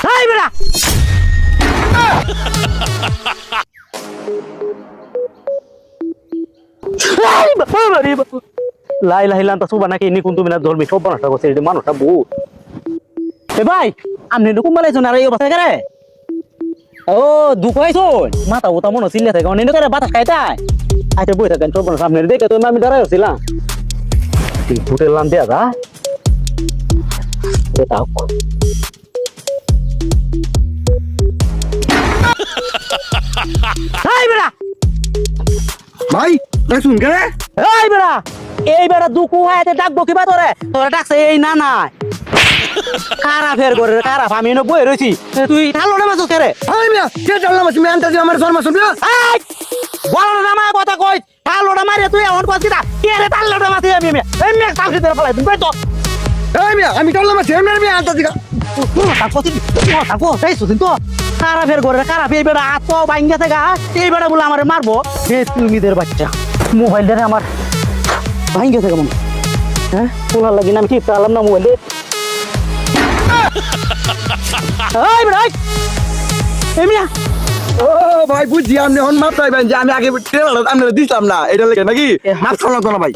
high বেড়া লাই লাইলাম তা সুবা নাকি ইনি কিন্তু মিনা ধর্মী সব বানাটা করছে এটা মানুষটা বহুত এ ভাই আপনি নুকুম বলাইছো না এই অবস্থা করে ও দুঃখ হয়েছো মাথা ওটা মনে চিল্লে থাকে অনেক করে বাতাস খাইতাই আচ্ছা বই থাকেন সব সামনে দেখে তো আমি দাঁড়াই ছিলাম হোটেল নাম দেয়া যা এটাও হাই বেড়া ভাই ভাই শুন কে এই বেড়া এই বেড়া দুকু হাতে ডাকবো কিবা তোরে তোরা ডাকছে এই না না কারা ফের করে কারা আমি এনে বই রইছি তুই ঠালো না মাছ করে ভাই মিয়া কে জানলাম আমি মেনটা যে আমার জন্ম শুনবি এই বল না আমার কথা কই ঠালোটা মারে তুই এখন কইছিস কে রে ঠালোটা মারতে আমি এই মেক সাউন্ড দিতে ফলাই তুই তো এই মিয়া আমি জানলাম আমি মেয়ে আনতে দিগা তাকো সেই সুদিন তো কারা ফের করে কারা ফের বেড়া আত বাইঙ্গা থেকে এই বেড়া বলে আমারে মারবো হে তুমিদের বাচ্চা মোবাইল ধরে আমার বাইঙ্গা থেকে মনে হ্যাঁ তোলার লাগি না আমি টিপতে আলাম না মোবাইল এই বেড়া এই মিয়া ও ভাই বুঝছি আপনি হন মাপ পাইবেন যে আমি আগে আমি দিছিলাম না এটা লেগে নাকি মাপ করলাম তো না ভাই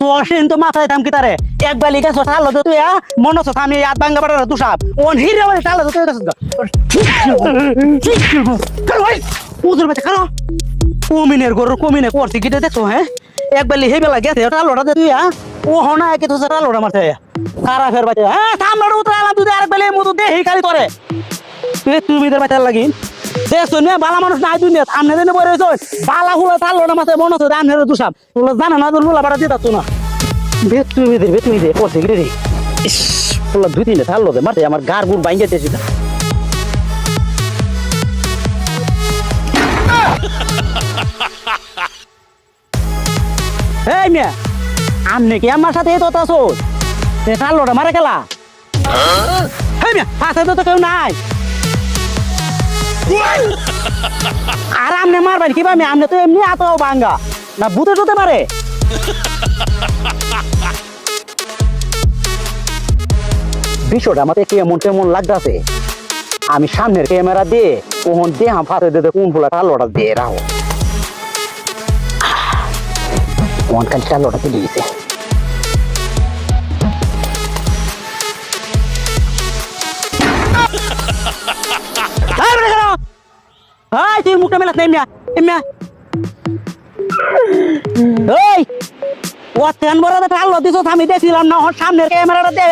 তোর তো মাথায় দাম কি তারে এক বালি গাছ ঠালো তো তুই মনে হচ্ছে আমি আত ভাঙ্গা পাড়া তুষাব ওন হিরে বলে ঠালো তো তুই গাছ উজুর বাচ্চা খালো কমিনের গরুর কমিনে করছি কি দেখছো হ্যাঁ এক বালি হে বেলা গেছে ঠালোটা তুই ও হনা একে তো ঠালোটা মারতে কারা ফের বাচ্চা হ্যাঁ থামড়া উতরালাম তুই আরেক বালি মতো দে হে খালি তোরে তুই তুমিদের বাচ্চা লাগি দেখছো না বালা মানুষ নাই দুনিয়া সামনে দিনে বই রয়েছ বালা হুলা ঠালোটা মাথায় মনে হচ্ছে দাম হেরে তুষাব তোলা জানা না তোর মুলা বাড়া দিয়ে তো না বেতুমি দে পড়ছে গিরে রে ইস পোলা দুই তিনটে থাকলো দে মাঠে আমার গার গুড় বাইঙ্গে দিয়েছি এই মিয়া আমনে কি আমার সাথে তো আছো সে থাকলোটা মারে খেলা এই মিয়া পাশে তো কেউ নাই আর আমনে মারবেন কি ভাই আমনে তো এমনি আতো ভাঙ্গা না ভূতে টুতে মারে বিষয়টা আমাদের কেমন কেমন লাগতেছে আমি সামনের ক্যামেরা দিয়ে কোন দিয়ে ফাঁসে দিতে কোন ফুলা টালোটা দিয়ে রাখো কোন কাল টালোটা তুলে দিয়েছে তুই মুখটা মেলাস না এমনিয়া এমনিয়া ওই ও তেন বড় টালো দিছ আমি দেখছিলাম না সামনের ক্যামেরাটা দিয়ে